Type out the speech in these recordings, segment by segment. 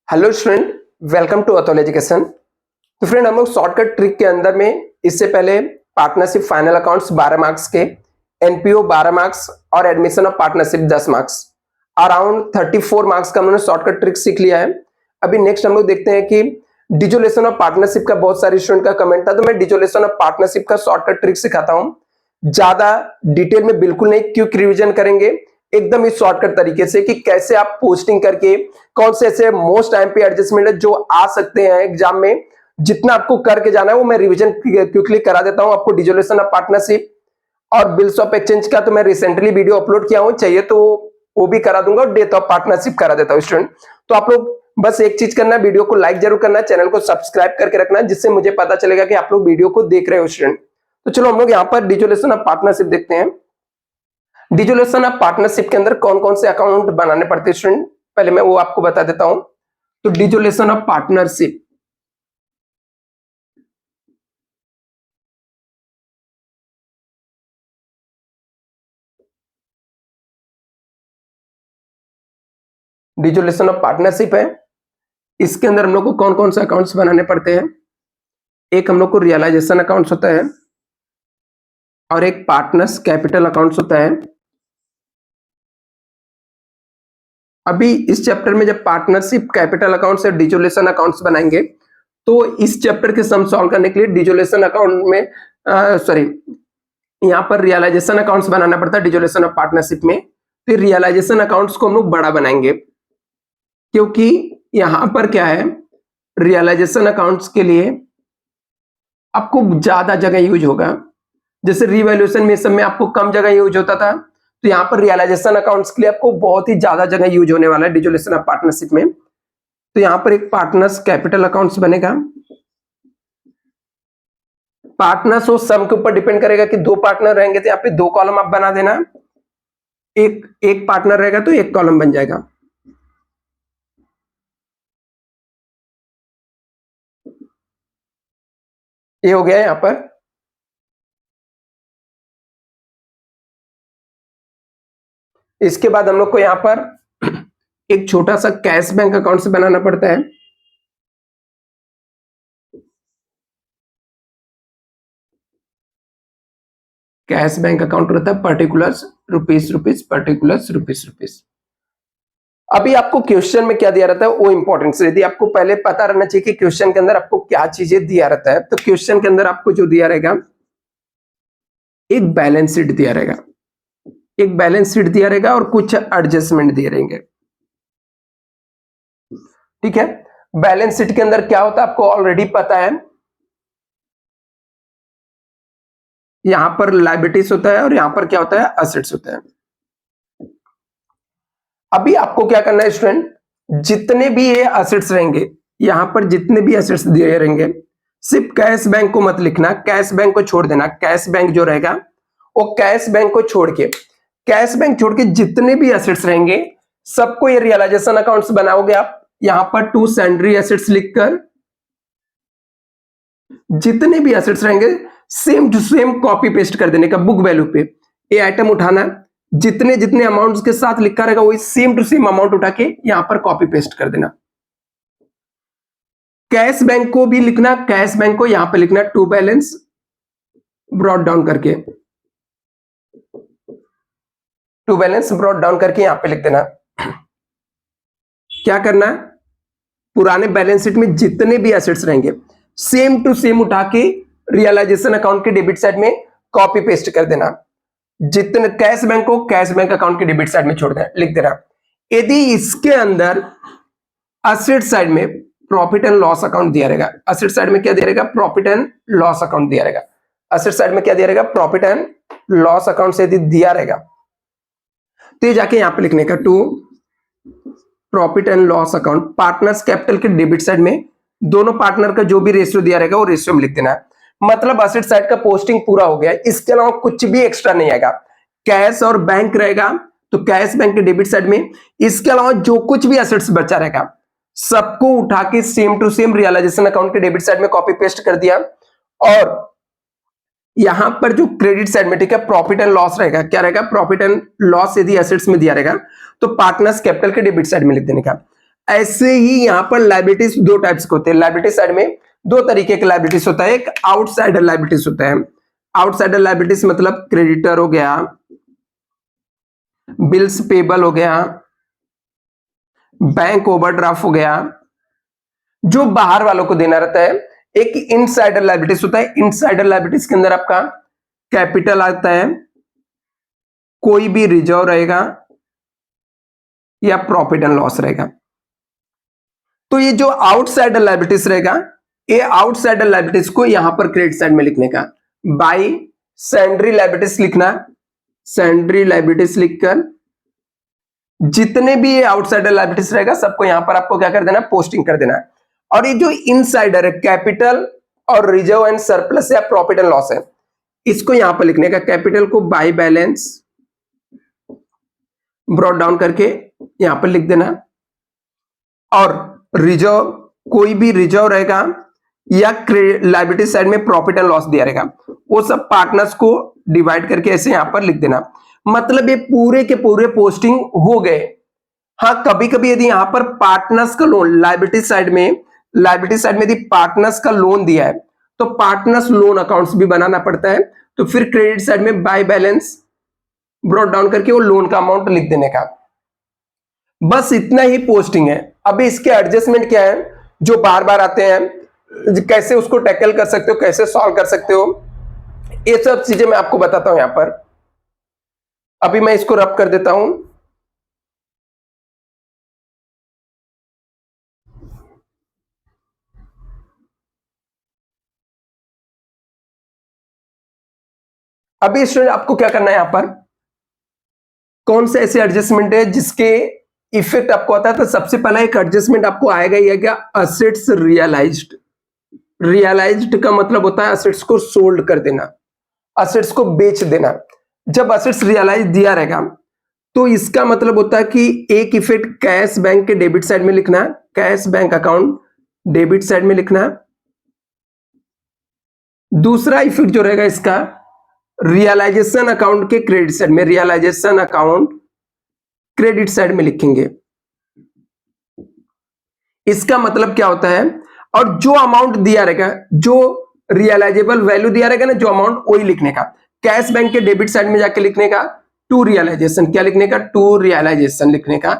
Hello student, welcome to Atul education. तो friend, हम लोग शॉर्टकट ट्रिक के अंदर में इससे पहले पार्टनरशिप फाइनल अकाउंट्स 12 मार्क्स के, एनपीओ 12 मार्क्स और admission of partnership 10 marks, around 34 marks का हमने शॉर्टकट ट्रिक सीख लिया है। अभी नेक्स्ट हम लोग देखते हैं कि डिजोलेशन ऑफ पार्टनरशिप का बहुत सारे स्टूडेंट का कमेंट था, तो मैं डिजोलेशन ऑफ पार्टनरशिप का शॉर्टकट ट्रिक सिखाता हूँ। ज्यादा डिटेल में बिल्कुल नहीं, क्विक रिवीजन करेंगे एकदम इस शॉर्टकट तरीके से कि कैसे आप पोस्टिंग करके कौन से ऐसे मोस्ट टाइम पे एडजस्टमेंट है जो आ सकते हैं एग्जाम में, जितना आपको करके जाना है वो मैं रिवीजन क्विकली करा देता हूं आपको। डिजोलेशन ऑफ पार्टनरशिप और बिल्स ऑफ एक्सचेंज का तो मैं रिसेंटली वीडियो अपलोड किया हूं, चाहिए तो वो भी करा दूंगा, और डेथ ऑफ पार्टनरशिप करा देता हूं स्टूडेंट। तो आप लोग बस एक चीज करना है, वीडियो को लाइक जरूर करना है, चैनल को सब्सक्राइब करके रखना, जिससे मुझे पता चलेगा कि आप लोग वीडियो को देख रहे हो स्टूडेंट। तो चलो हम लोग यहाँ पर डिजोलेशन ऑफ पार्टनरशिप देखते हैं। डिजोलेशन ऑफ पार्टनरशिप के अंदर कौन कौन से अकाउंट बनाने पड़ते हैं स्टूडेंट, पहले मैं वो आपको बता देता हूं। तो डिजोलेशन ऑफ पार्टनरशिप, डिजोलेशन ऑफ पार्टनरशिप है, इसके अंदर हम लोग को कौन कौन से अकाउंट्स बनाने पड़ते हैं। एक हम लोग को रियलाइजेशन अकाउंट्स होता है और एक पार्टनर्स कैपिटल अकाउंट्स होता है। अभी इस चैप्टर में जब पार्टनरशिप कैपिटल अकाउंट्स और डिजोलेशन अकाउंट्स बनाएंगे, तो इस चैप्टर के सम सॉल्व करने के लिए डिजोलेशन अकाउंट में यहाँ पर रियलाइजेशन अकाउंट्स बनाना पड़ता है डिजोलेशन ऑफ पार्टनरशिप में। फिर रियलाइजेशन अकाउंट्स को हम लोग बड़ा बनाएंगे, क्योंकि यहां पर क्या है, रियलाइजेशन अकाउंट्स के लिए आपको ज्यादा जगह यूज होगा। जैसे रिवैल्यूएशन में इस समय आपको कम जगह यूज होता था, तो यहाँ पर रियलाइजेशन अकाउंट्स के लिए आपको बहुत ही ज्यादा जगह यूज होने वाला है डिजोलेशन ऑफ पार्टनरशिप में। तो यहाँ पर एक पार्टनर्स कैपिटल अकाउंट्स बनेगा। पार्टनर्स वो सम के ऊपर डिपेंड करेगा कि दो पार्टनर रहेंगे तो यहाँ पे दो कॉलम आप बना देना, एक पार्टनर रहेगा तो एक कॉलम बन जाएगा। ये हो गया यहां पर। इसके बाद हम लोग को यहां पर एक छोटा सा कैश बैंक अकाउंट से बनाना पड़ता है। कैश बैंक अकाउंट रहता है पर्टिकुलर्स रुपीस पर्टिकुलर्स रुपीस। अभी आपको क्वेश्चन में क्या दिया रहता है वो इंपॉर्टेंट, यदि आपको पहले पता रहना चाहिए कि क्वेश्चन के अंदर आपको क्या चीजें दिया रहता है। तो क्वेश्चन के अंदर आपको जो दिया रहेगा, एक बैलेंस शीट दिया रहेगा, एक बैलेंस शीट दिया रहेगा और कुछ एडजस्टमेंट दिए रहेंगे। ठीक है, बैलेंस शीट के अंदर क्या होता है आपको ऑलरेडी पता है, यहां पर लायबिलिटीज होता है और यहां पर क्या होता है, एसेट्स होता है। अभी आपको क्या करना है स्टूडेंट, जितने भी ये एसेट्स रहेंगे, यहां पर जितने भी एसेट्स दिए रहेंगे, सिर्फ कैश बैंक को मत लिखना, कैश बैंक को छोड़ देना। कैश बैंक जो रहेगा वो कैश बैंक को छोड़ के, कैश बैंक छोड़ के जितने भी एसेट्स रहेंगे सबको ये रियलाइजेशन अकाउंट्स बनाओगे आप। यहां पर टू सैंड्री एसेट्स लिखकर जितने भी एसेट्स रहेंगे same to same copy paste कर देने का बुक वैल्यू पे। ये आइटम उठाना, जितने जितने अमाउंट्स के साथ लिखा रहेगा वही सेम टू सेम अमाउंट उठा के यहां पर कॉपी पेस्ट कर देना। कैश बैंक को भी लिखना, कैश बैंक को यहां पे लिखना टू बैलेंस ब्रॉट डाउन करके, टू बैलेंस ब्रॉट डाउन करके यहां पे लिख देना। क्या करना, पुराने बैलेंस शीट में जितने भी एसेट्स रहेंगे सेम टू सेम उठा के रियलाइजेशन अकाउंट के डेबिट साइड में कॉपी पेस्ट कर देना। जितने कैश बैंक को कैश बैंक अकाउंट के डेबिट साइड में छोड़ देना, लिख देना। यदि इसके अंदर एसेट साइड में प्रॉफिट एंड लॉस अकाउंट दिया रहेगा, एसेट साइड में क्या दिया रहेगा, प्रॉफिट एंड लॉस अकाउंट दिया रहेगा। एसेट साइड में क्या दिया रहेगा, प्रॉफिट एंड लॉस अकाउंट से यदि दिया रहेगा तो ये जाके यहां पे लिखने का to profit and loss account, partners capital के डेबिट साइड में दोनों पार्टनर का जो भी रेशियो दिया रहेगा वो रेशियो में लिख देना है। मतलब एसेट साइड का पोस्टिंग पूरा हो गया, इसके अलावा कुछ भी एक्स्ट्रा नहीं आएगा। कैश और बैंक रहेगा तो कैश बैंक के डेबिट साइड में, इसके अलावा जो कुछ भी एसेट्स बचा रहेगा सबको उठा के same to same realisation account के डेबिट साइड में कॉपी पेस्ट कर दिया। और यहां पर जो क्रेडिट साइड में, ठीक है, प्रॉफिट एंड लॉस रहेगा, क्या रहेगा, प्रॉफिट एंड लॉस यदि एसेट्स में दिया रहेगा तो पार्टनर्स कैपिटल के डेबिट साइड में लिख देने का। ऐसे ही यहां पर लाइबिलिटीज दो टाइप्स के होते हैं। लाइबिलिटी साइड में दो तरीके के लाइबिलिटीज होता है, एक आउटसाइडर लाइबिलिटीज होता है। आउटसाइडर लाइबिलिटीज मतलब क्रेडिटर हो गया, बिल्स पेबल हो गया, बैंक ओवरड्राफ्ट हो गया, जो बाहर वालों को देना रहता है। एक इनसाइडर लाइबिलिटीज होता है। इनसाइडर लाइबिलिटीज के अंदर आपका कैपिटल आता है, कोई भी रिजर्व रहेगा या प्रॉफिट एंड लॉस रहेगा। तो ये जो आउटसाइडर लाइबिलिटीज रहेगा, ये आउटसाइडर लाइबिलिटीज को यहां पर क्रेडिट साइड में लिखने का, बाई सैंड्री लाइबिलिटीज लिखना। सैंड्री लाइबिलिटीज लिखकर जितने भी ये आउटसाइडर लाइबिलिटीज रहेगा सबको यहां पर आपको क्या कर देना, पोस्टिंग कर देना। और ये जो इनसाइडर है, कैपिटल और रिजर्व एंड सरप्लस या प्रॉफिट एंड लॉस है, इसको यहां पर लिखने का। कैपिटल को बाई बैलेंस ब्रॉट डाउन करके यहां पर लिख देना, और रिजर्व कोई भी रिजर्व रहेगा या लाइबिलिटी साइड में प्रॉफिट एंड लॉस दिया रहेगा, वो सब पार्टनर्स को डिवाइड करके ऐसे यहां पर लिख देना। मतलब ये पूरे के पूरे पोस्टिंग हो गए। हाँ, कभी कभी यदि यहां पर पार्टनर्स का लोन लाइबिलिटी साइड में यदि पार्टनर्स का लोन दिया है तो पार्टनर्स लोन अकाउंट्स भी बनाना पड़ता है। तो फिर क्रेडिट साइड में बाय बैलेंस ब्रॉट डाउन करके वो लोन का अमाउंट लिख देने का। बस इतना ही पोस्टिंग है। अभी इसके एडजस्टमेंट क्या है जो बार बार आते हैं, कैसे उसको टैकल कर सकते हो, कैसे सॉल्व कर सकते हो, ये सब चीजें मैं आपको बताता हूं यहां पर। अभी मैं इसको रब कर देता हूं। अभी स्टूडेंट आपको क्या करना है, यहां पर कौन से ऐसे एडजस्टमेंट है जिसके इफेक्ट आपको आता है। तो सबसे पहला एक एडजस्टमेंट आपको आएगा ही है क्या, असेट्स रियलाइज्ड। रियलाइज्ड का मतलब होता है असेट्स को सोल्ड कर देना, असेट्स को बेच देना। जब असेट्स रियलाइज दिया रहेगा तो इसका मतलब होता है कि एक इफेक्ट कैश बैंक के डेबिट साइड में लिखना, cash bank account debit side में लिखना। दूसरा इफेक्ट जो रहेगा इसका रियलाइजेशन अकाउंट के क्रेडिट साइड में, रियलाइजेशन अकाउंट क्रेडिट साइड में लिखेंगे। इसका मतलब क्या होता है, और जो अमाउंट दिया रहेगा, जो रियलाइजेबल वैल्यू दिया रहेगा ना, जो अमाउंट वही लिखने का। कैश बैंक के डेबिट साइड में जाके लिखने का टू रियलाइजेशन, क्या लिखने का, टू रियलाइजेशन लिखने का।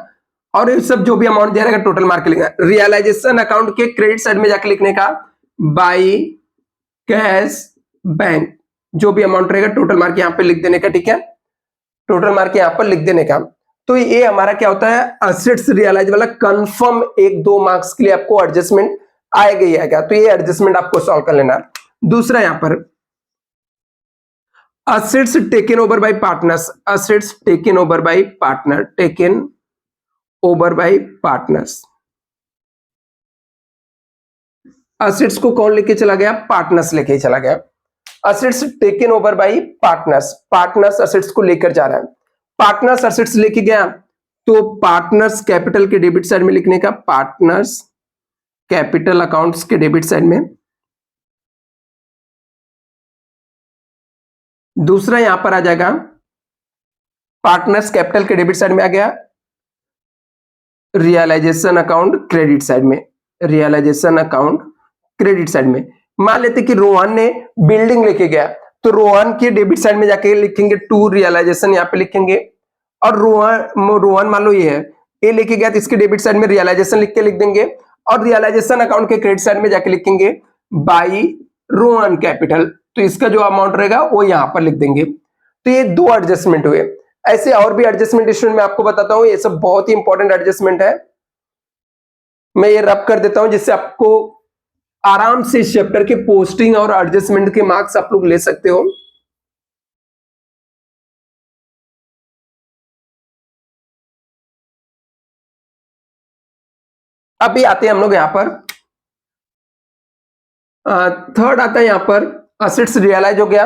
और ये सब जो भी अमाउंट दिया रहेगा टोटल मार्क लिखना। रियलाइजेशन अकाउंट के क्रेडिट साइड में जाके लिखने का बाई कैश बैंक, जो भी अमाउंट रहेगा टोटल मार्क यहां पे लिख देने का। ठीक है, टोटल मार्क यहां पर लिख देने का। तो ये हमारा क्या होता है, असेट्स रियलाइज वाला कंफर्म 1-2 मार्क्स के लिए आपको एडजस्टमेंट आएगा ही आएगा। तो ये एडजस्टमेंट आपको सॉल्व कर लेना। दूसरा यहां पर assets taken over by partners, assets taken over by partner, taken over by partners. Assets को कौन लेके चला गया, पार्टनर्स लेके चला गया। Assets taken over by partners, partners assets को लेकर जा रहा है। पार्टनर्स असेट्स लेके गया तो पार्टनर्स कैपिटल के डेबिट साइड में लिखने का, पार्टनर्स कैपिटल अकाउंट्स के डेबिट साइड में। दूसरा यहां पर आ जाएगा पार्टनर्स कैपिटल के डेबिट साइड में आ गया रियलाइजेशन अकाउंट क्रेडिट साइड में, रियलाइजेशन अकाउंट क्रेडिट साइड में। मान लेते कि रोहन ने बिल्डिंग लेके गया तो रोहन के डेबिट साइड में जाके लिखेंगे टू रियलाइजेशन, यहां पे लिखेंगे। और रोहन मान लो ये है, ए लेके गया तो इसके डेबिट साइड में रियलाइजेशन लिख के लिख देंगे, और रियलाइजेशन अकाउंट के क्रेडिट साइड में जाके लिखेंगे बाई रोहन कैपिटल। तो इसका जो अमाउंट रहेगा वो यहां पर लिख देंगे। तो ये 2 एडजस्टमेंट हुए। ऐसे और भी एडजस्टमेंट स्टूडेंट मैं आपको बताता हूं, ये सब बहुत ही इंपॉर्टेंट एडजस्टमेंट है। मैं ये रब कर देता हूं जिससे आपको आराम से इस चैप्टर के पोस्टिंग और एडजस्टमेंट के मार्क्स आप लोग ले सकते हो। अभी आते हैं हम लोग यहां पर थर्ड आता है यहां पर असेट्स रियलाइज हो गया,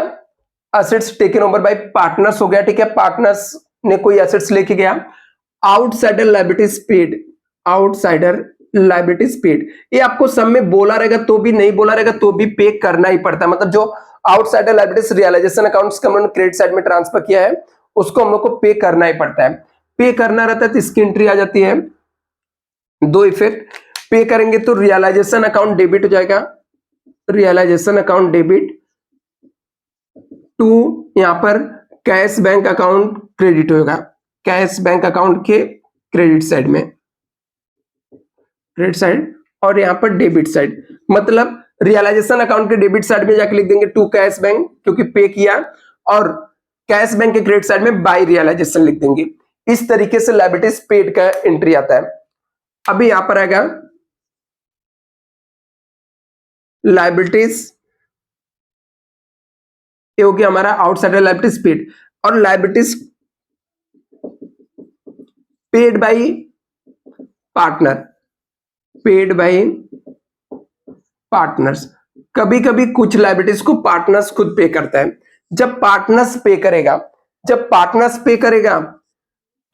assets taken over by partners हो गया। ठीक है, पार्टनर्स ने कोई असेट्स लेके गया। Outsider liabilities paid, outsider liabilities paid, ये आपको सब में बोला रहेगा तो भी, नहीं बोला रहेगा तो भी पे करना ही पड़ता है। मतलब जो आउटसाइडर लायबिलिटीज रियलाइजेशन अकाउंट्स का हमने क्रेडिट साइड में ट्रांसफर किया है उसको हम लोग को पे करना ही पड़ता है। पे करना रहता है तो इसकी एंट्री आ जाती है दो इफेक्ट, पे करेंगे तो रियलाइजेशन अकाउंट डेबिट हो जाएगा, रियलाइजेशन अकाउंट डेबिट टू, यहां पर कैश बैंक अकाउंट क्रेडिट होगा, कैश बैंक अकाउंट के क्रेडिट साइड में, क्रेडिट साइड, और यहां पर डेबिट साइड, मतलब रियलाइजेशन अकाउंट के डेबिट साइड में जाके लिख देंगे टू कैश बैंक क्योंकि पे किया, और कैश बैंक के क्रेडिट साइड में बाय रियलाइजेशन लिख देंगे। इस तरीके से लायबिलिटीज पेड का एंट्री आता है। अभी यहां पर आएगा लायबिलिटीज, ये हो गया हमारा आउटसाइडर लायबिलिटीज पेड, और liabilities paid by partner, paid by partners. कभी कभी कुछ लायबिलिटीज को पार्टनर्स खुद पे करता है। जब पार्टनर्स पे करेगा, जब पार्टनर्स पे करेगा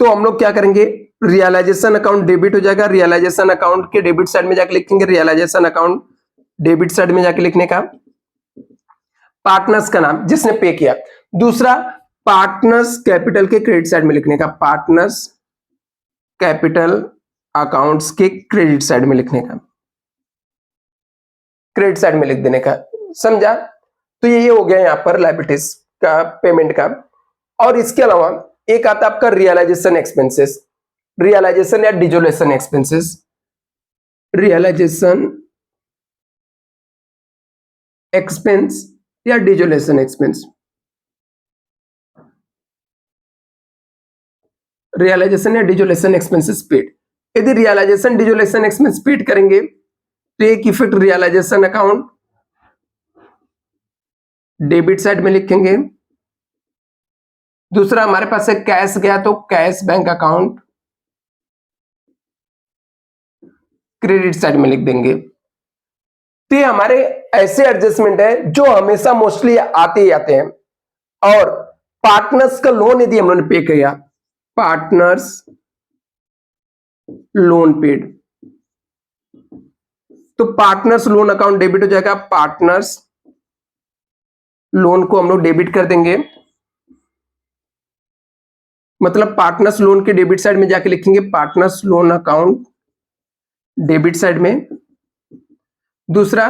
तो हम लोग क्या करेंगे, रियलाइजेशन अकाउंट डेबिट हो जाएगा, रियलाइजेशन अकाउंट के डेबिट साइड में जाके लिखेंगे, रियलाइजेशन अकाउंट डेबिट साइड में जाके लिखने का पार्टनर्स का नाम जिसने पे किया। दूसरा पार्टनर्स कैपिटल के क्रेडिट साइड में लिखने का, पार्टनर्स कैपिटल अकाउंट्स के क्रेडिट साइड में लिखने का, क्रेडिट साइड में लिख देने का, समझा। तो ये हो गया यहां पर लायबिलिटीज का पेमेंट का। और इसके अलावा एक आता है आपका रियलाइजेशन एक्सपेंसेस, रियलाइजेशन या डिजोलेशन एक्सपेंसेस, रियलाइजेशन एक्सपेंस या डिजोलेशन एक्सपेंस, रियलाइजेशन या डिजोलेशन एक्सपेंसेस पेड। यदि रियलाइजेशन डिजोलेशन एक्सपेंस पेड करेंगे तो एक effect realisation account debit side में लिखेंगे, दूसरा हमारे पास है कैश गया तो cash bank account credit side में लिख देंगे। तो ये हमारे ऐसे एडजस्टमेंट है जो हमेशा मोस्टली आते ही आते हैं। और पार्टनर्स का लोन यदि हम लोगों ने पे किया, पार्टनर्स लोन पेड, तो पार्टनर्स लोन अकाउंट डेबिट हो जाएगा, पार्टनर्स लोन को हम लोग डेबिट कर देंगे, मतलब पार्टनर्स लोन के डेबिट साइड में जाके लिखेंगे partners loan account debit side में। दूसरा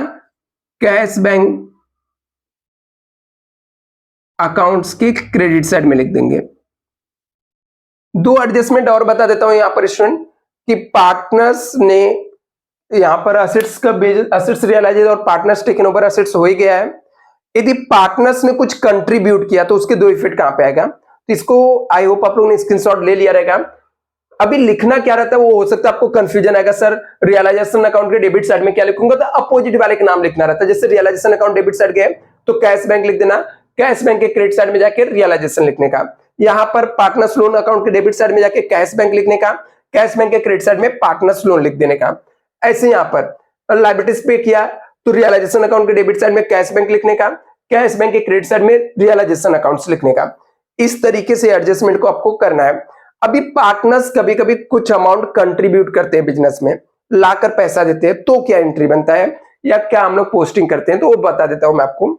कैश बैंक अकाउंट्स के क्रेडिट साइड में लिख देंगे। दो एडजस्टमेंट और बता देता हूं यहां पर स्टूडेंट कि पार्टनर्स ने यहां पर असेट्स का असेट्स रियलाइज और पार्टनर्स टेकन ओवर असेट्स हो ही गया है। यदि पार्टनर्स ने कुछ कंट्रीब्यूट किया तो उसके दो इफेक्ट कहां पे आएगा, तो इसको आई होप आप लोगों ने स्क्रीनशॉट ले लिया रहेगा। अभी लिखना क्या रहता है वो हो सकता है आपको कंफ्यूजन आएगा, सर रियलाइजेशन अकाउंट के डेबिट साइड में क्या लिखूंगा, तो अपोजिट वाले का नाम लिखना रहता है। जैसे रियलाइजेशन अकाउंट डेबिट साइड गए तो कैश बैंक लिख देना, कैश बैंक के क्रेडिट साइड में जाके रियलाइजेशन लिखने का। यहां पर पार्टनर्स लोन अकाउंट के डेबिट साइड में जाके कैश बैंक लिखने का, कैश बैंक के क्रेडिट साइड में पार्टनर्स लोन लिख देने का। ऐसे यहां पर लायबिलिटीज पे किया तो रियलाइजेशन अकाउंट के डेबिट साइड में कैश बैंक लिखने का, कैश बैंक के क्रेडिट साइड में रियलाइजेशन अकाउंट्स लिखने का। इस तरीके से एडजस्टमेंट को आपको करना है। अभी पार्टनर्स कभी कभी कुछ अमाउंट कंट्रीब्यूट करते हैं बिजनेस में, लाकर पैसा देते हैं, तो क्या एंट्री बनता है या क्या हम लोग पोस्टिंग करते हैं, तो वो बता देता हूं मैं आपको।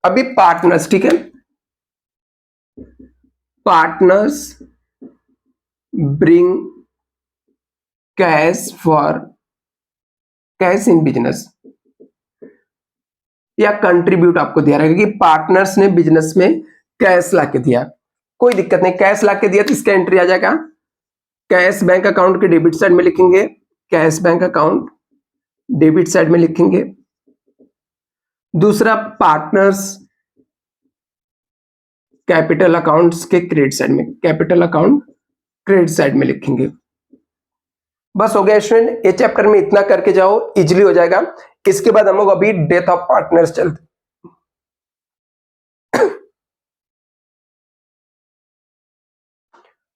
अभी पार्टनर्स, ठीक है, partners bring cash for cash in business, या कंट्रीब्यूट आपको दिया रहेगा कि पार्टनर्स ने बिजनेस में कैश लाके दिया, कोई दिक्कत नहीं, कैश लाके दिया तो इसका एंट्री आ जाएगा कैश बैंक अकाउंट के डेबिट साइड में लिखेंगे, cash bank account debit side में लिखेंगे। दूसरा पार्टनर्स कैपिटल अकाउंट्स के क्रेडिट साइड में, कैपिटल अकाउंट क्रेडिट साइड में लिखेंगे। बस हो गया स्टूडेंट, ये चैप्टर में इतना करके जाओ, इजीली हो जाएगा। इसके बाद हम लोग अभी डेथ ऑफ पार्टनर्स चलते।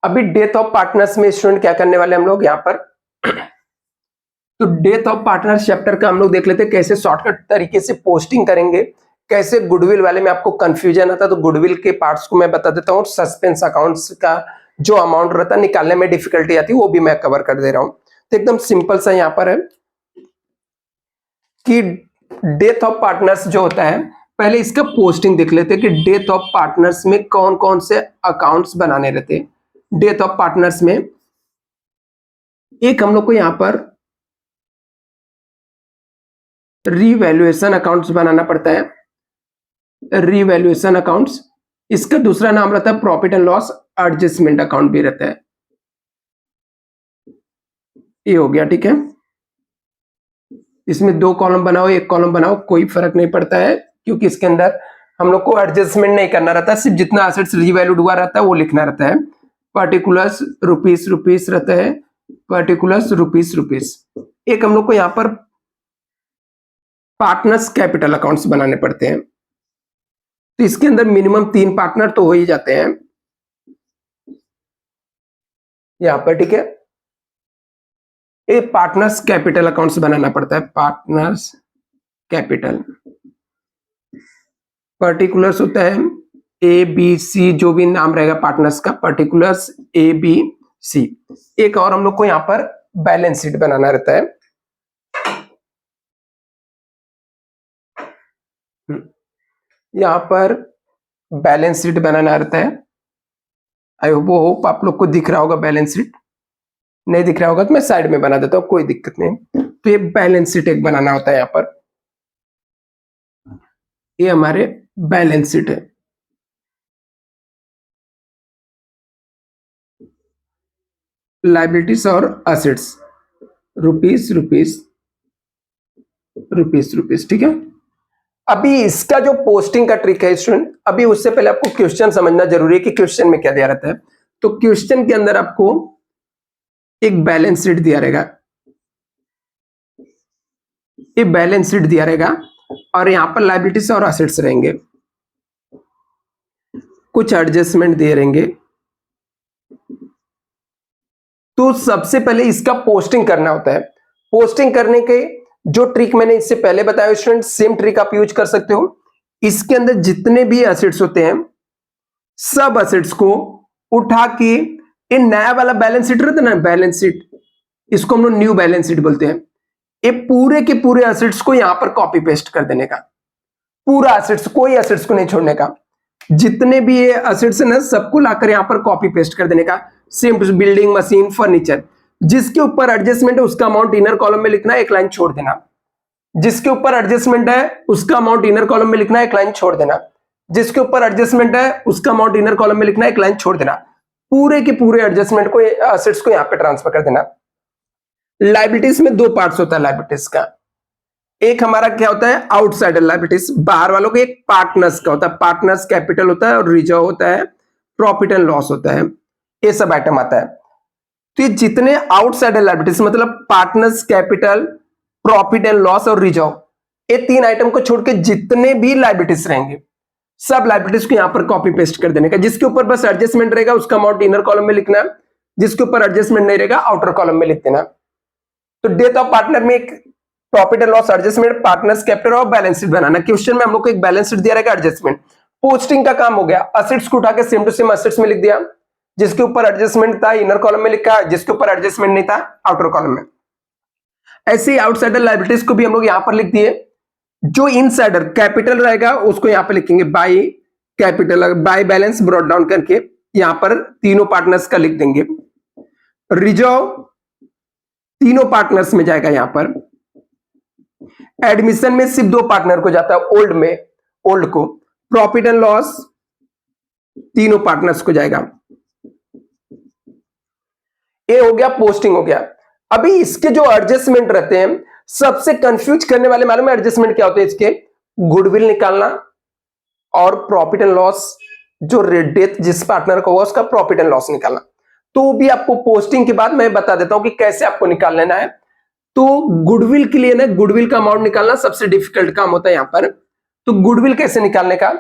अभी डेथ ऑफ पार्टनर्स में स्टूडेंट क्या करने वाले हम लोग यहां पर, तो डेथ ऑफ पार्टनर्स चैप्टर का हम लोग देख लेते हैं कैसे शॉर्टकट तरीके से पोस्टिंग करेंगे, कैसे गुडविल वाले में आपको कंफ्यूजन आता है तो गुडविल के पार्ट्स को मैं बता देता हूँ, सस्पेंस अकाउंट्स का जो अमाउंट रहता है निकालने में डिफिकल्टी आती है वो भी मैं कवर कर दे रहा हूं। तो एकदम सिंपल सा यहां पर है, कि डेथ ऑफ पार्टनर्स जो होता है, पहले इसका पोस्टिंग देख लेते हैं कि डेथ ऑफ पार्टनर्स में कौन कौन से अकाउंट्स बनाने रहते हैं। डेथ ऑफ पार्टनर्स में एक हम लोग को यहां पर रीवैल्यूएशन अकाउंट्स बनाना पड़ता है, रीवैल्यूएशन अकाउंट्स। इसका दूसरा नाम रहता है profit and loss adjustment account भी रहता है। ये हो गया, ठीक है। इसमें 2 कॉलम बनाओ, 1 कॉलम बनाओ, कोई फर्क नहीं पड़ता है, क्योंकि इसके अंदर हम लोग को एडजस्टमेंट नहीं करना रहता है, सिर्फ जितना एसेट्स रीवैल्यूड हुआ रहता है वो लिखना रहता है। पर्टिकुलर्स रुपीस रहता है, पर्टिकुलर्स रुपीस। एक हम लोग को यहां पर पार्टनर्स कैपिटल अकाउंट्स बनाने पड़ते हैं, तो इसके अंदर मिनिमम 3 पार्टनर तो हो ही जाते हैं यहां पर, ठीक है। ये पार्टनर्स कैपिटल अकाउंट्स बनाना पड़ता है, पार्टनर्स कैपिटल। पर्टिकुलर्स होता है ए बी सी, जो भी नाम रहेगा पार्टनर्स का, पर्टिकुलर्स ए बी सी। एक और हम लोग को यहां पर बैलेंस शीट बनाना रहता है। यहां पर बैलेंस शीट बनाना रहता है। आई होप आप लोग को दिख रहा होगा बैलेंस शीट। नहीं दिख रहा होगा तो मैं साइड में बना देता हूं, कोई दिक्कत नहीं। तो ये बैलेंस शीट एक बनाना होता है यहां पर। ये हमारे बैलेंस शीट है। लाइबिलिटीज और असेट्स, रुपीस, ठीक है। अभी इसका जो पोस्टिंग का ट्रिक है स्टूडेंट, अभी उससे पहले आपको क्वेश्चन समझना जरूरी है कि क्वेश्चन में क्या दिया रहता है। तो क्वेश्चन के अंदर आपको एक बैलेंस शीट दिया रहेगा, ये बैलेंस शीट दिया रहेगा, और यहां पर लायबिलिटीज और असेट्स रहेंगे, कुछ एडजस्टमेंट दिए रहेंगे। तो सबसे पहले इसका पोस्टिंग करना होता है। पोस्टिंग करने के जो ट्रिक मैंने इससे पहले बताया स्टूडेंट, सेम ट्रिक आप यूज कर सकते हो। इसके अंदर जितने भी एसेट्स होते हैं, सब एसेट्स को उठा के ये नया वाला बैलेंस शीट रहता है ना, बैलेंस शीट, इसको हम लोग न्यू बैलेंस शीट बोलते हैं। ये पूरे के पूरे एसेट्स को यहां पर कॉपी पेस्ट कर देने का, पूरा एसेट्स, कोई एसेट्स को नहीं छोड़ने का। जितने भी ये एसेट्स है ना, सबको लाकर यहां पर कॉपी पेस्ट कर देने का। सेम बिल्डिंग, मशीन, फर्नीचर, जिसके ऊपर एडजस्टमेंट है उसका अमाउंट इनर कॉलम में लिखना है, एक लाइन छोड़ देना। जिसके ऊपर एडजस्टमेंट है उसका अमाउंट इनर कॉलम में लिखना है, एक लाइन छोड़ देना। जिसके ऊपर एडजस्टमेंट है उसका अमाउंट इनर कॉलम में लिखना है, एक लाइन छोड़ देना। पूरे के पूरे एडजस्टमेंट को, एसेट्स को यहां पे ट्रांसफर कर देना। लायबिलिटीज में 2 पार्ट्स होता है लायबिलिटीज का। एक हमारा क्या होता है, आउटसाइडर लायबिलिटीज, बाहर वालों के। एक पार्टनर्स का होता है, पार्टनर्स कैपिटल होता है, और रिजर्व होता है, प्रॉफिट एंड लॉस होता है, ये सब आइटम आता है। तो ये जितने आउटसाइडर लायबिलिटीज, मतलब partners capital, profit and loss और रिजर्व, ये 3 आइटम को छोड़ के जितने भी लायबिलिटीज रहेंगे, सब लायबिलिटीज को यहां पर कॉपी पेस्ट कर देने का। जिसके ऊपर बस एडजस्टमेंट रहेगा उसका अमाउंट इनर कॉलम में लिखना, जिसके ऊपर एडजस्टमेंट नहीं रहेगा आउटर कॉलम में लिख देना। तो डेथ ऑफ पार्टनर में एक profit and loss, adjustment, partners capital और बैलेंस शीट बनाना। क्वेश्चन में हम लोग को एक बैलेंस शीट दिया रहेगा, एडजस्टमेंट। पोस्टिंग का काम हो गया, एसेट्स को उठा के सेम टू सेम एसेट्स में लिख दिया। जिसके ऊपर एडजस्टमेंट था इनर कॉलम में लिखा, जिसके ऊपर एडजस्टमेंट नहीं था आउटर कॉलम में। ऐसे ही आउटसाइडर लायबिलिटीज को भी हम लोग यहां पर लिख दिए। जो इनसाइडर कैपिटल रहेगा उसको यहां पर लिखेंगे by capital, by balance brought down करके यहां पर तीनों पार्टनर्स का लिख देंगे। रिजर्व तीनों पार्टनर्स में जाएगा यहां पर। एडमिशन में सिर्फ 2 पार्टनर को जाता है, ओल्ड में, ओल्ड को। प्रॉफिट एंड लॉस तीनों पार्टनर्स को जाएगा। ये हो गया, पोस्टिंग हो गया। अभी इसके जो एडजस्टमेंट रहते हैं, सबसे कंफ्यूज करने वाले, मालूम है एडजस्टमेंट क्या होते हैं इसके? गुडविल निकालना और प्रॉफिट एंड लॉस, जो डेथ जिस पार्टनर का हुआ उसका प्रॉफिट एंड लॉस निकालना। तो भी आपको पोस्टिंग के बाद मैं बता देता हूं कि कैसे आपको निकाल लेना है। तो गुडविल के लिए ना, गुडविल का अमाउंट निकालना सबसे डिफिकल्ट काम होता है यहां पर। तो गुडविल कैसे निकालने का,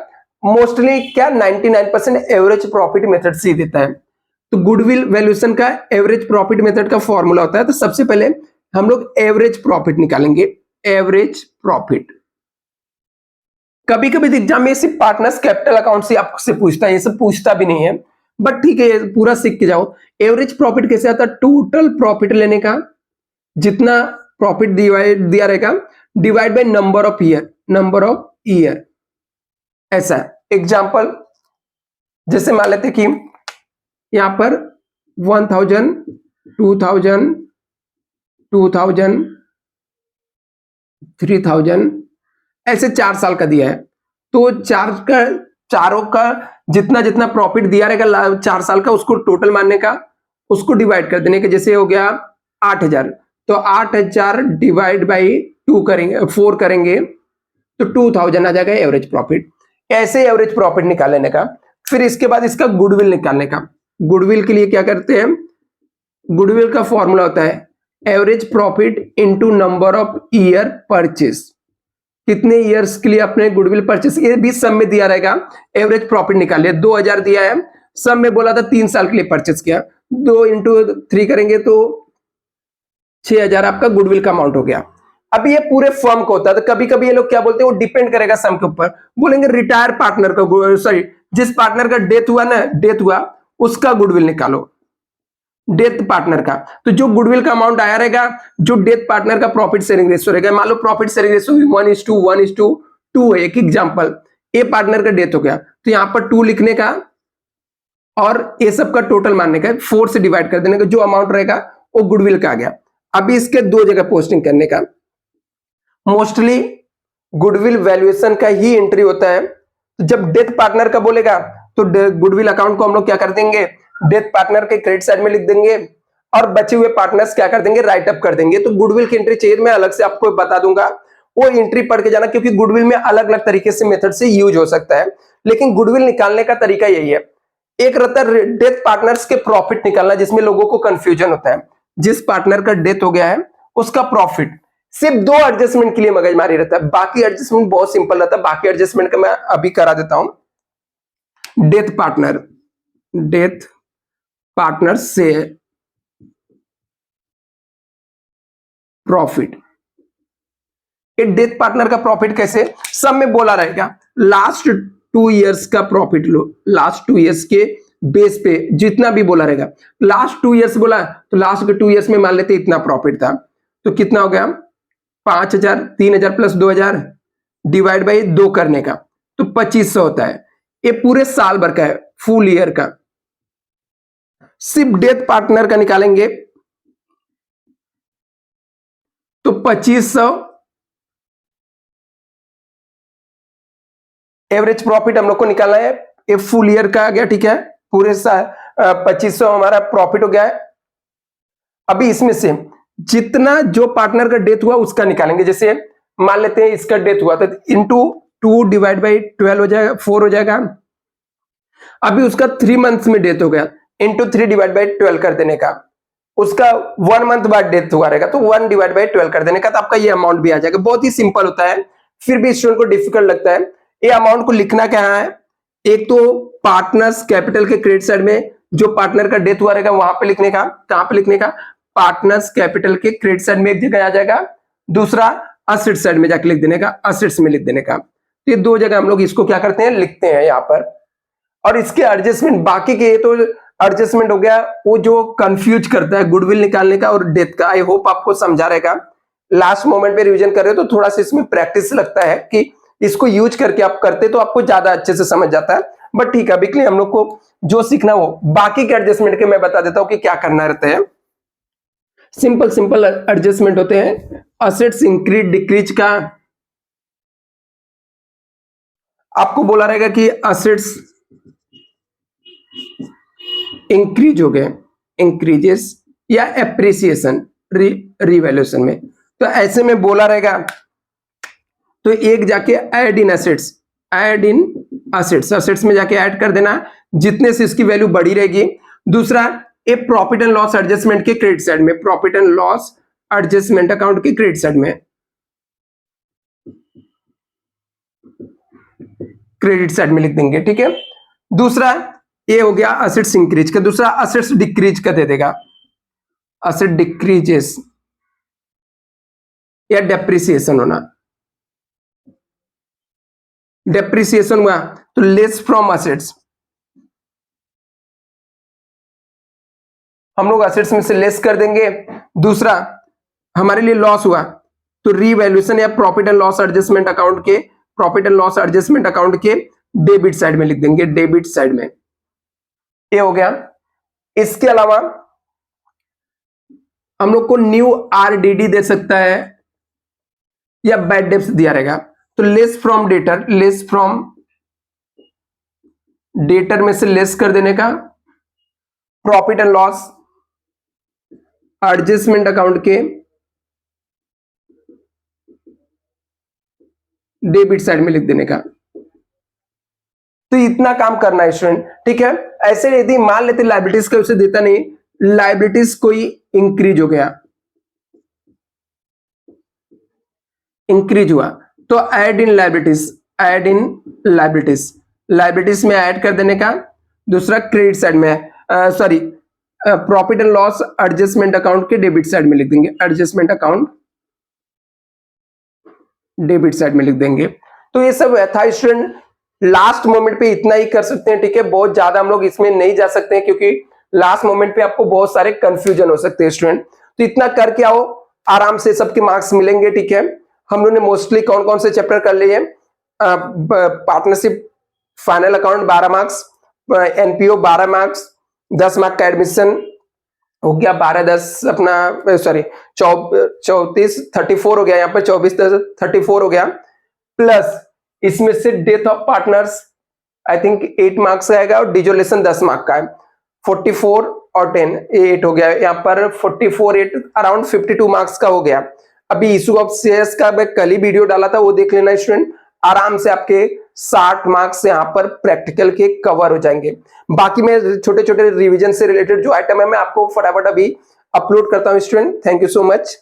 मोस्टली क्या 99% एवरेज प्रॉफिट मेथड से ही देता है। तो गुडविल वैल्यूएशन का एवरेज प्रॉफिट मेथड का फॉर्मूला होता है। तो सबसे पहले हम लोग एवरेज प्रॉफिट निकालेंगे, एवरेज प्रॉफिट। कभी कभी एग्जाम में सिर्फ पार्टनर्स कैपिटल अकाउंट से आपसे पूछता है, ये सब पूछता भी नहीं है, बट ठीक है, पूरा सीख के जाओ। एवरेज प्रॉफिट कैसे आता है, टोटल प्रॉफिट लेने का, जितना प्रॉफिट दिया रहेगा divide by number of year. ऐसा एग्जाम्पल, जैसे मान लेते कि यहां पर 1000, 2000, 2000, 3000 ऐसे 4 साल का दिया है। तो चारों का जितना जितना प्रॉफिट दिया रहेगा 4 साल का, उसको टोटल मानने का, उसको डिवाइड कर देने का। जैसे हो गया 8000, तो 8000 डिवाइड बाई 4 करेंगे तो 2000 आ जाएगा एवरेज प्रॉफिट। ऐसे एवरेज प्रॉफिट निकाल लेने का। फिर इसके बाद इसका गुडविल निकालने का। गुडविल के लिए क्या करते हैं, गुडविल का फॉर्मूला होता है average profit into number of year purchase. कितने ईयर्स के लिए अपने गुडविल परचेस, ये भी सब में दिया रहेगा। एवरेज प्रॉफिट निकाल लिया, 2000 दिया है, सब में बोला था 3 साल के लिए परचेस किया, 2 इंटू 3 करेंगे तो 6000 आपका गुडविल का अमाउंट हो गया। अब ये पूरे फर्म को होता है, तो कभी कभी ये लोग क्या बोलते हैं, वो डिपेंड करेगा सम के ऊपर। बोलेंगे रिटायर पार्टनर का, सॉरी जिस पार्टनर का डेथ हुआ उसका गुडविल निकालो, डेथ पार्टनर का। तो जो गुडविल का अमाउंट आया रहेगा, जो डेथ पार्टनर का प्रॉफिट शेयरिंग रेशियो रहेगा, मान लो प्रॉफिट शेयरिंग रेशियो 1:1:2 है। एक एग्जांपल, ए पार्टनर का डेथ हो गया तो यहां पर 2 लिखने का और ये सब का टोटल मानने का, 4 से डिवाइड कर देने का, जो अमाउंट रहेगा वो गुडविल का आ गया। अभी इसके 2 जगह पोस्टिंग करने का। मोस्टली गुडविल वैल्यूएशन का ही एंट्री होता है। तो जब डेथ पार्टनर का बोलेगा तो गुडविल अकाउंट को हम लोग क्या कर देंगे, डेथ पार्टनर के क्रेडिट साइड में लिख देंगे और बचे हुए पार्टनर्स क्या कर देंगे, राइट अप कर देंगे। तो गुडविल की एंट्री चाहिए, मैं अलग से आपको बता दूंगा, वो एंट्री पढ़ के जाना, क्योंकि गुडविल में अलग अलग तरीके से मेथड से यूज हो सकता है, लेकिन गुडविल निकालने का तरीका यही है। एक रहता है डेथ पार्टनर्स के प्रॉफिट निकालना, जिसमें लोगों को कंफ्यूजन होता है। जिस पार्टनर का डेथ हो गया है उसका प्रॉफिट, सिर्फ 2 एडजस्टमेंट के लिए मगजमारी रहता है, बाकी एडजस्टमेंट बहुत सिंपल रहता है। बाकी एडजस्टमेंट का मैं अभी करा देता हूं। डेथ पार्टनर से प्रॉफिट, ये डेथ पार्टनर का प्रॉफिट कैसे, सब में बोला रहेगा लास्ट 2 इयर्स का प्रॉफिट लो, लास्ट 2 इयर्स के बेस पे जितना भी बोला रहेगा। लास्ट 2 इयर्स बोला तो लास्ट के 2 इयर्स में मान लेते इतना प्रॉफिट था, तो कितना हो गया 5000, 3000 प्लस 2000 डिवाइड बाई 2 करने का, तो 2500 होता है। ये पूरे साल भर का है, फुल ईयर का। सिर्फ डेथ पार्टनर का निकालेंगे तो 2500 एवरेज प्रॉफिट हम लोग को निकालना है। ये फुल ईयर का आ गया, ठीक है, पूरे साल 2500 हमारा प्रॉफिट हो गया है। अभी इसमें से जितना जो पार्टनर का डेथ हुआ उसका निकालेंगे। जैसे मान लेते हैं इसका डेथ हुआ तो इंटू 2 डिवाइड बाई 12 हो जाएगा, 4 हो जाएगा। अभी उसका 3 मंथ्स में डेथ हो गया, इंटू 3 डिवाइड बाई 12 कर देने का। उसका 1 मंथ बाद डेथ हुआ रहेगा तो 1 डिवाइड बाई 12 कर देने का, तो आपका ये अमाउंट भी आ जाएगा। बहुत ही सिंपल होता है, फिर भी स्टूडेंट को डिफिकल्ट लगता है। ये अमाउंट को लिखना क्या है, एक तो पार्टनर्स कैपिटल के क्रेडिट साइड में जो पार्टनर का डेथ हुआ रहेगा वहां पे लिखने का। कहां पे लिखने का, पार्टनर्स कैपिटल के क्रेडिट साइड में एक जगह आ जाएगा, दूसरा असेट साइड में जाके लिख देने का, असेट्स में लिख देने का। तो ये 2 जगह हम लोग इसको क्या करते हैं, लिखते हैं यहाँ पर। और इसके एडजस्टमेंट बाकी के, ये तो एडजस्टमेंट हो गया वो जो कंफ्यूज करता है गुडविल निकालने का और डेथ का। आई होप आपको समझा रहेगा। लास्ट मोमेंट पे रिवीजन कर रहे हो तो थोड़ा सा इसमें प्रैक्टिस लगता है कि इसको यूज करके आप करते तो आपको ज्यादा अच्छे से समझ जाता है। बट ठीक है, अभी के लिए हम लोग को जो सीखना हो, बाकी के एडजस्टमेंट के मैं बता देता हूं कि क्या करना रहता है। सिंपल एडजस्टमेंट होते हैं। असेट्स इंक्रीज डिक्रीज का आपको बोला रहेगा कि असेट्स इंक्रीज हो गए, इंक्रीजेस या एप्रिसिएशन रिवैल्यूएशन में, तो ऐसे में बोला रहेगा तो एक जाके add in assets, add in assets, assets में जाके ऐड कर देना, जितने से इसकी वैल्यू बढ़ी रहेगी। दूसरा, ए प्रॉफिट एंड लॉस एडजस्टमेंट के क्रेडिट साइड में, profit and loss adjustment account के क्रेडिट साइड में, क्रेडिट साइड में लिख देंगे, ठीक है। दूसरा ये हो गया असेट्स इंक्रीज का, दूसरा असेट्स डिक्रीज का दे देगा, असेट डिक्रीजेस या डेप्रिसिएशन होना, डेप्रिसिएशन हुआ तो लेस फ्रॉम असेट्स, हम लोग असेट्स में से लेस कर देंगे। दूसरा हमारे लिए लॉस हुआ तो रीवैल्यूएशन या profit and loss adjustment account के डेबिट साइड में लिख देंगे, डेबिट साइड में। ये हो गया। इसके अलावा हम लोग को न्यू आरडीडी दे सकता है या बैड डेब्ट्स दिया रहेगा। तो लेस फ्रॉम डेटर में से लेस कर देने का, profit and loss adjustment account के डेबिट साइड में लिख देने का। तो इतना काम करना है स्टूडेंट, ठीक है। ऐसे यदि मान लेते लाइबिलिटीज का उसे देता नहीं, लाइबिलिटीज कोई इंक्रीज हो गया, इंक्रीज हुआ, तो ऐड इन लाइबिलिटीज में ऐड कर देने का। दूसरा क्रेडिट साइड में profit and loss adjustment account के डेबिट साइड में लिख देंगे, एडजस्टमेंट अकाउंट डेबिट साइड में लिख देंगे। तो ये सब था स्टूडेंट, लास्ट मोमेंट पे इतना ही कर सकते हैं, ठीक है। बहुत ज्यादा हम लोग इसमें नहीं जा सकते हैं क्योंकि लास्ट मोमेंट पे आपको बहुत सारे कंफ्यूजन हो सकते हैं स्टूडेंट। तो इतना करके आओ, आराम से सबके मार्क्स मिलेंगे, ठीक है। हम लोगों ने मोस्टली कौन कौन से चैप्टर कर लिए? Partnership final account 12 marks, NPO 12 marks, 10 mark का एडमिशन हो गया, 12-10 अपना 34 34 हो गया, यहाँ पर 24-10 34 हो गया, प्लस इसमें से death of partners I think 8 marks का आएगा और डिजोलेशन 10 मार्क का है, 44 और 10 8 हो गया, यहाँ पर 44 8 अराउंड 52 मार्क्स का हो गया। अभी इशू ऑफ शेयर्स का मैं कल ही वीडियो डाला था, वो देख लेना स्टूडेंट। आराम से आपके 60 मार्क्स यहाँ पर प्रैक्टिकल के कवर हो जाएंगे। बाकी मैं छोटे छोटे रिवीजन से रिलेटेड जो आइटम है मैं आपको फटाफट अभी अपलोड करता हूँ student. Thank you so much.